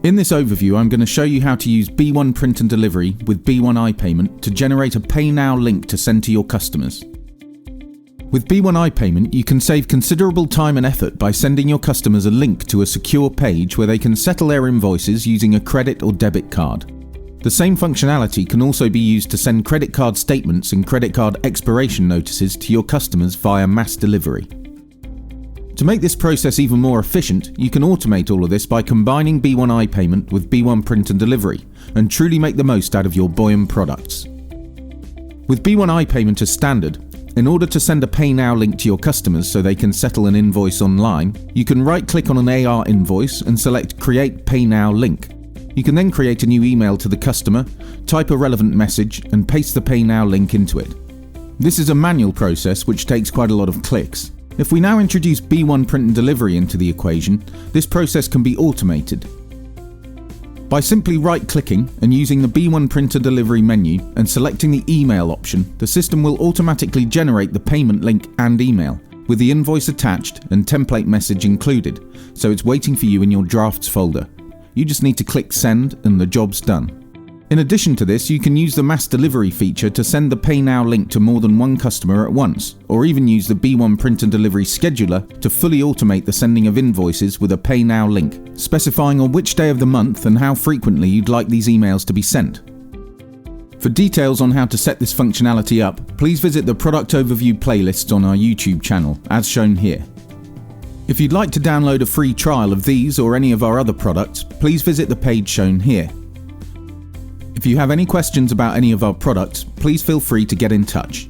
In this overview, I'm going to show you how to use B1 Print and Delivery with B1 iPayment to generate a Pay Now link to send to your customers. With B1 iPayment, you can save considerable time and effort by sending your customers a link to a secure page where they can settle their invoices using a credit or debit card. The same functionality can also be used to send credit card statements and credit card expiration notices to your customers via mass delivery. To make this process even more efficient, you can automate all of this by combining B1 iPayment with B1 Print and Delivery and truly make the most out of your Boyum products. With B1 iPayment as standard, in order to send a Pay Now link to your customers so they can settle an invoice online, you can right-click on an AR invoice and select Create Pay Now Link. You can then create a new email to the customer, type a relevant message, and paste the Pay Now link into it. This is a manual process which takes quite a lot of clicks. If we now introduce B1 Print and Delivery into the equation, this process can be automated. By simply right-clicking and using the B1 Print and Delivery menu and selecting the email option, the system will automatically generate the payment link and email, with the invoice attached and template message included, so it's waiting for you in your drafts folder. You just need to click send and the job's done. In addition to this, you can use the mass delivery feature to send the Pay Now link to more than one customer at once, or even use the B1 Print and Delivery scheduler to fully automate the sending of invoices with a Pay Now link, specifying on which day of the month and how frequently you'd like these emails to be sent. For details on how to set this functionality up, please visit the product overview playlists on our YouTube channel, as shown here. If you'd like to download a free trial of these or any of our other products, please visit the page shown here. If you have any questions about any of our products, please feel free to get in touch.